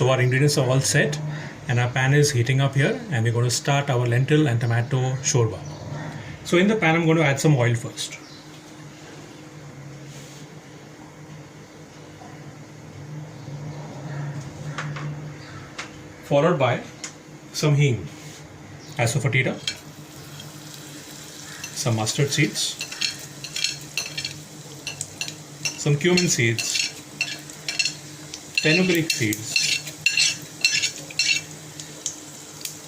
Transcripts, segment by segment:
So our ingredients are all set and our pan is heating up here, and we're going to start our lentil and tomato shorba. So in the pan I'm going to add some oil first. Followed by some hing, asafoetida, some mustard seeds, some cumin seeds, fenugreek seeds,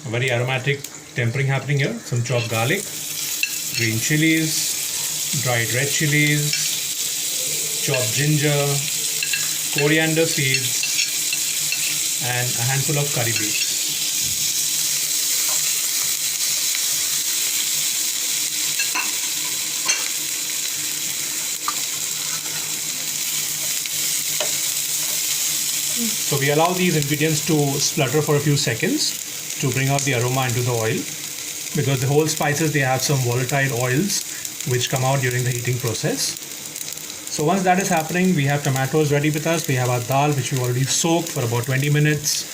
a very aromatic tempering happening here, some chopped garlic, green chilies, dried red chilies, chopped ginger, coriander seeds, and a handful of curry leaves. So we allow these ingredients to splutter for a few seconds to bring out the aroma into the oil, because the whole spices, they have some volatile oils which come out during the heating process. So once that is happening, we have tomatoes ready with us. We have our dal, which we already soaked for about 20 minutes.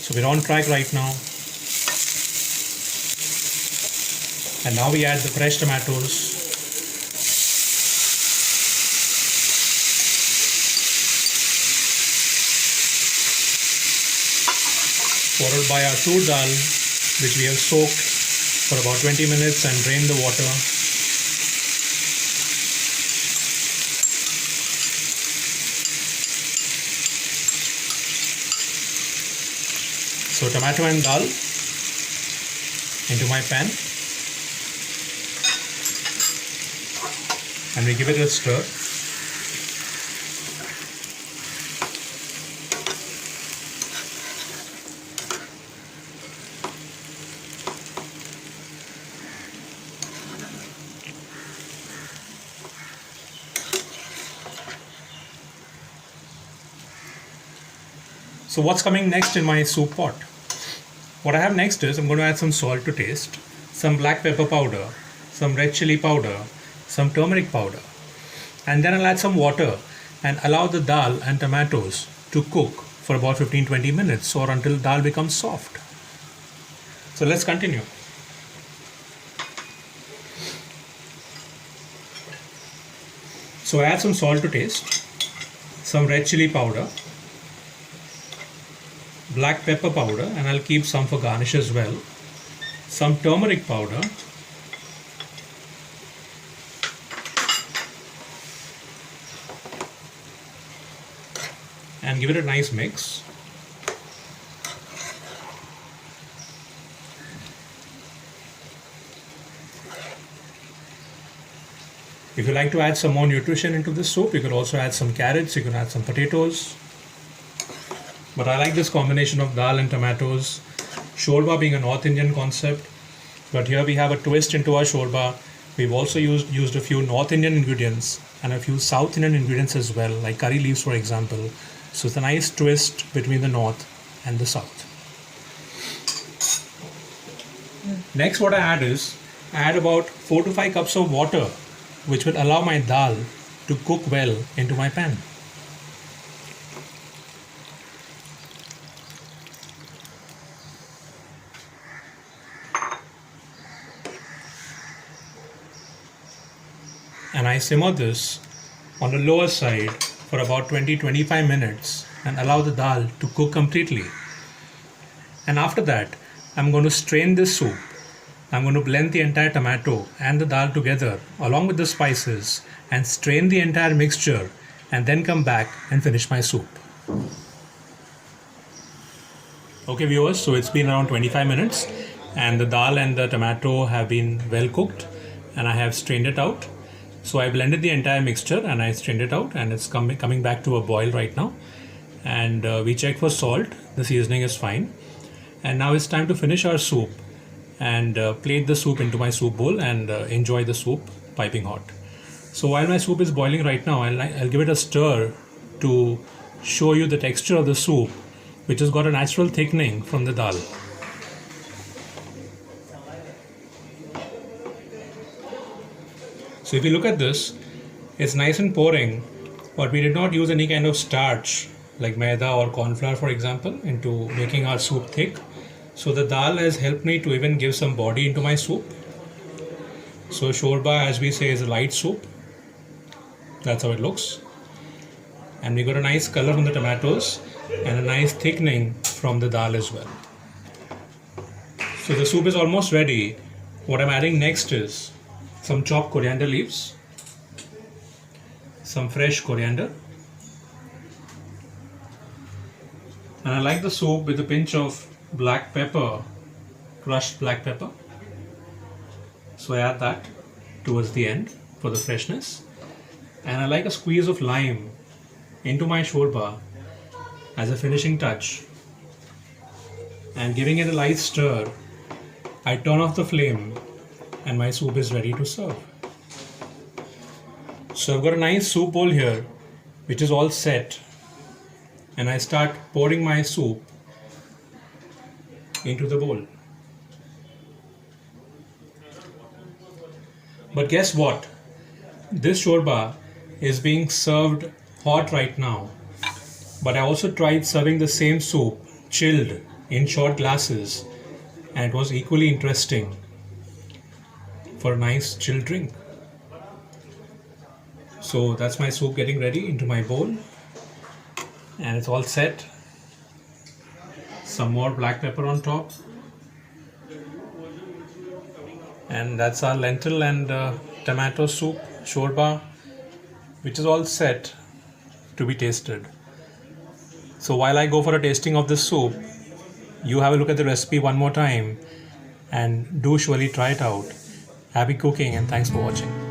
So we're on track right now. And now we add the fresh tomatoes. Followed by our tur dal, which we have soaked for about 20 minutes and drained the water. So tomato and dal into my pan, and we give it a stir. So what's coming next in my soup pot? What I have next is I'm going to add some salt to taste, some black pepper powder, some red chili powder, some turmeric powder, and then I'll add some water and allow the dal and tomatoes to cook for about 15-20 minutes or until dal becomes soft. So let's continue. So I add some salt to taste, some red chili powder, black pepper powder, and I'll keep some for garnish as well, some turmeric powder, and give it a nice mix. If you like to add some more nutrition into this soup, you could also add some carrots, you can add some potatoes. But I like this combination of dal and tomatoes. Shorba being a North Indian concept, but here we have a twist into our shorba. We've also used a few North Indian ingredients and a few South Indian ingredients as well, like curry leaves for example. So it's a nice twist between the North and the South. Next, what I add is, I add about 4 to 5 cups of water, which will allow my dal to cook well into my pan. And I simmer this on the lower side for about 20-25 minutes and allow the dal to cook completely. And after that, I'm going to strain this soup. I'm going to blend the entire tomato and the dal together along with the spices and strain the entire mixture, and then come back and finish my soup. Okay viewers, so it's been around 25 minutes and the dal and the tomato have been well cooked, and I have strained it out. So I blended the entire mixture and I strained it out, and it's coming back to a boil right now. And we checked for salt, the seasoning is fine. And now it's time to finish our soup and plate the soup into my soup bowl and enjoy the soup piping hot. So while my soup is boiling right now, I'll give it a stir to show you the texture of the soup, which has got a natural thickening from the dal. So if you look at this, it's nice and pouring, but we did not use any kind of starch like maida or corn flour for example, into making our soup thick. So the dal has helped me to even give some body into my soup. So shorba, as we say, is a light soup. That's how it looks. And we got a nice color from the tomatoes and a nice thickening from the dal as well. So the soup is almost ready. What I'm adding next is some chopped coriander leaves, some fresh coriander, and I like the soup with a pinch of black pepper, crushed black pepper. So I add that towards the end for the freshness. And I like a squeeze of lime into my shorba as a finishing touch. And giving it a light stir, I turn off the flame and my soup is ready to serve. So I've got a nice soup bowl here which is all set, and I start pouring my soup into the bowl. But guess what? This shorba is being served hot right now. But I also tried serving the same soup chilled in short glasses, and it was equally interesting for a nice chilled drink. So that's my soup getting ready into my bowl, and it's all set. Some more black pepper on top, and that's our lentil and tomato soup shorba, which is all set to be tasted. So while I go for a tasting of this soup, you have a look at the recipe one more time and do surely try it out. Happy cooking and thanks for watching.